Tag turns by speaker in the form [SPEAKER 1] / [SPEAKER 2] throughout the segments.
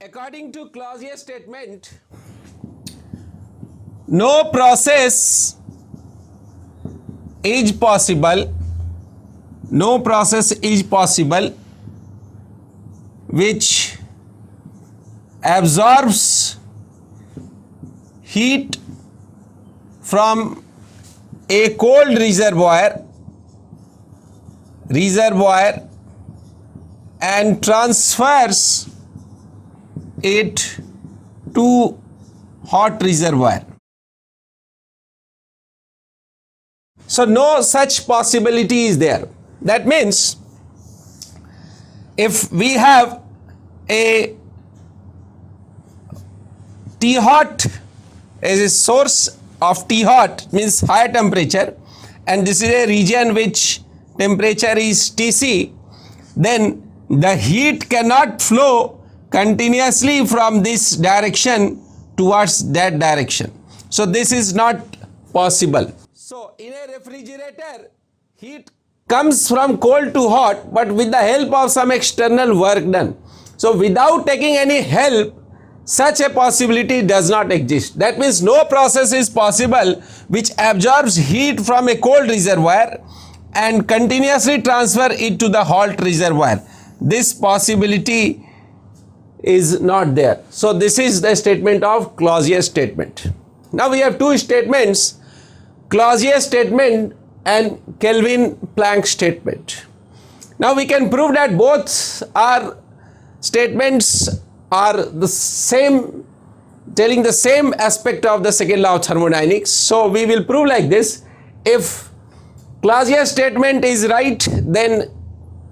[SPEAKER 1] According to Clausius statement, no process is possible, which absorbs heat from a cold reservoir and transfers it to hot reservoir. So no such possibility is there. That means if we have a T hot as a source of T hot, means higher temperature, and this is a region which temperature is Tc, then the heat cannot flow continuously from this direction towards that direction. So this is not possible. So in a refrigerator, heat comes from cold to hot, but with the help of some external work done. So without taking any help, such a possibility does not exist. That means no process is possible which absorbs heat from a cold reservoir and continuously transfer it to the hot reservoir. This possibility is not there. So this is the statement of Clausius statement. Now we have two statements, Clausius statement and Kelvin-Planck statement. Now we can prove that both are statements are the same, telling the same aspect of the second law of thermodynamics. So we will prove like this: if Clausius statement is right, then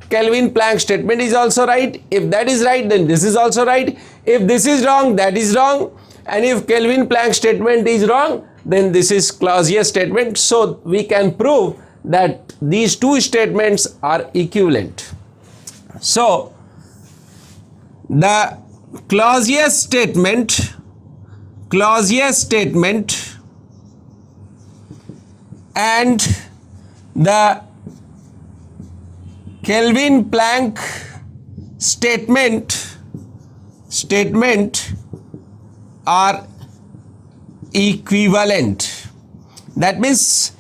[SPEAKER 1] Kelvin-Planck statement is also right. If that is right, then this is also right. If this is wrong, that is wrong. And if Kelvin-Planck statement is wrong, then this is Clausius statement. So we can prove that these two statements are equivalent. So the Clausius statement and the Kelvin-Planck statement are equivalent. That means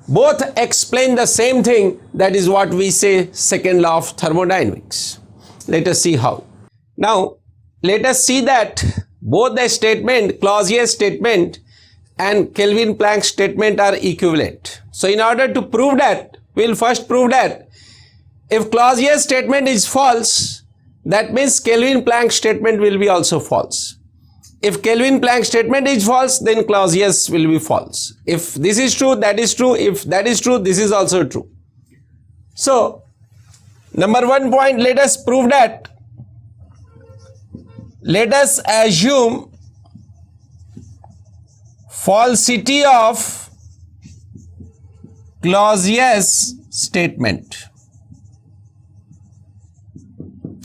[SPEAKER 1] both explain the same thing. That is what we say second law of thermodynamics. Let us see how. Now let us see that both the statement, Clausius statement and Kelvin-Planck statement are equivalent. So in order to prove that, we will first prove that if Clausius statement is false, that means Kelvin-Planck statement will be also false. If Kelvin-Planck statement is false, then Clausius will be false. If this is true, that is true. If that is true, this is also true. So number 1 point, let us prove that. Let us assume falsity of Clausius statement.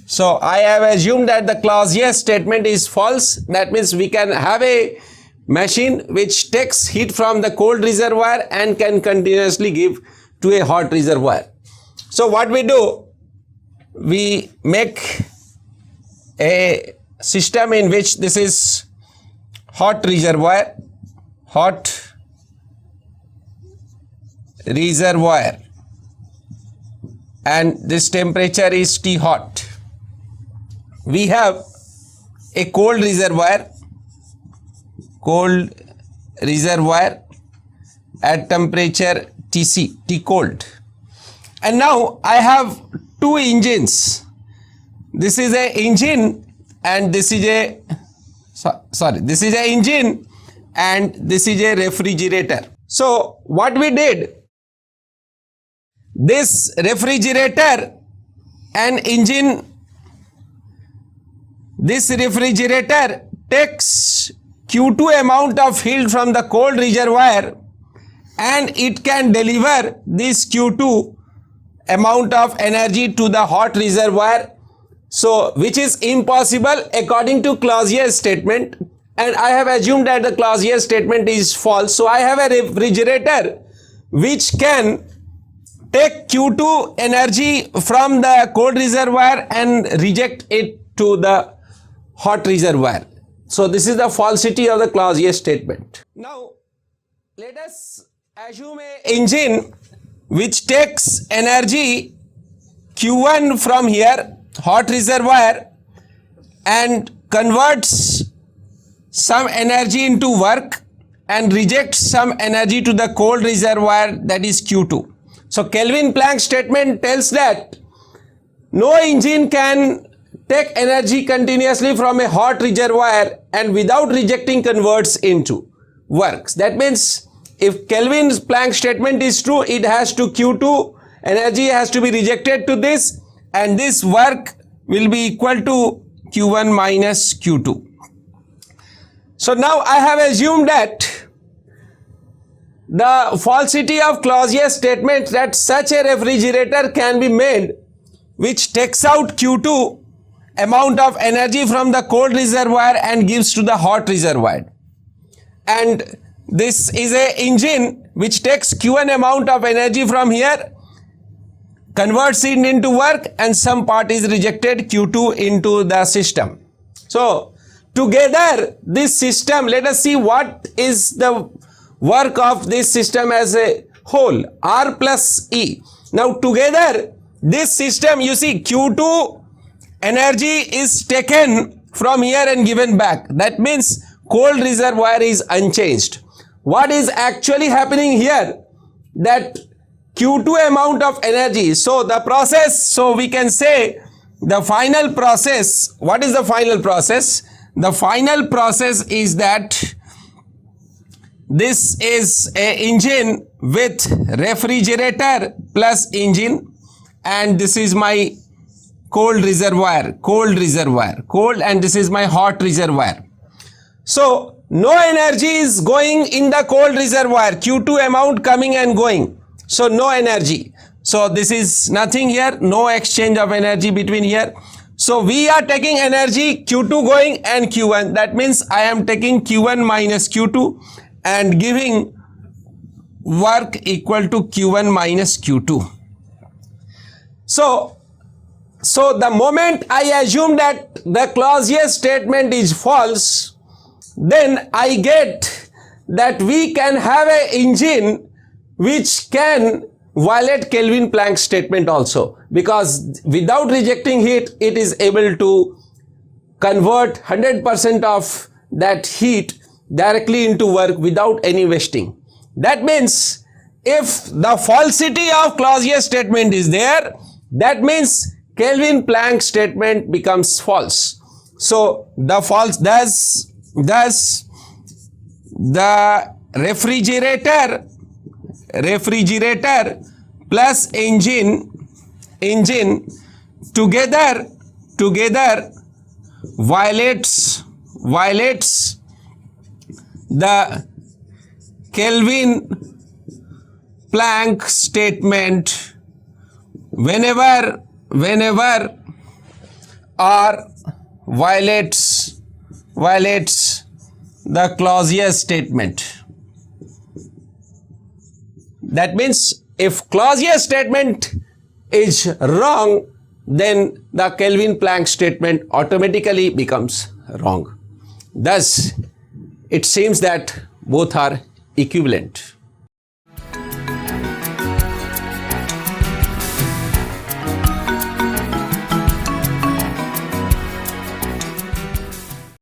[SPEAKER 1] So I have assumed that the Clausius statement is false. That means we can have a machine which takes heat from the cold reservoir and can continuously give to a hot reservoir. So what we do, we make a system in which this is hot reservoir and this temperature is T hot. We have a cold reservoir at temperature Tc, T cold. And now I have two engines. This is a engine and this is a this is a engine and this is a refrigerator. So what we did, this refrigerator and engine, this refrigerator takes Q2 amount of heat from the cold reservoir and it can deliver this Q2 amount of energy to the hot reservoir. So which is impossible according to Clausius statement, and I have assumed that the Clausius statement is false. So I have a refrigerator which can take Q2 energy from the cold reservoir and reject it to the hot reservoir. So this is the falsity of the Clausius statement. Now let us assume an engine which takes energy Q1 from here, hot reservoir, and converts some energy into work and rejects some energy to the cold reservoir, that is Q2. So Kelvin-Planck statement tells that no engine can take energy continuously from a hot reservoir and without rejecting converts into works. That means if Kelvin-Planck statement is true, it has to Q2, energy has to be rejected to this, and this work will be equal to Q1 minus Q2. So now I have assumed that the falsity of Clausius statement that such a refrigerator can be made which takes out Q2 amount of energy from the cold reservoir and gives to the hot reservoir. And this is a engine which takes Q1 amount of energy from here, converts it into work, and some part is rejected Q2 into the system. So together this system, let us see what is the work of this system as a whole, R plus E. Now together this system, you see Q2 energy is taken from here and given back. That means cold reservoir is unchanged. What is actually happening here? That Q2 amount of energy. So the process, so we can say the final process, what is the final process? The final process is that this is a engine with refrigerator plus engine, and this is my cold reservoir, and this is my hot reservoir. So no energy is going in the cold reservoir, Q2 amount coming and going. So no energy. So this is nothing here, no exchange of energy between here. So we are taking energy Q2 going and Q1. That means I am taking Q1 minus Q2 and giving work equal to Q1 minus Q2. So the moment I assume that the Clausius statement is false, then I get that we can have an engine which can violate Kelvin-Planck statement also, because without rejecting heat, it is able to convert 100% of that heat directly into work without any wasting. That means if the falsity of Clausius statement is there, that means Kelvin-Planck statement becomes false. So the false, thus the refrigerator plus engine together violates the Kelvin-Planck statement whenever or violates the Clausius statement. That means if Clausius statement is wrong, then the Kelvin-Planck statement automatically becomes wrong. Thus, it seems that both are equivalent.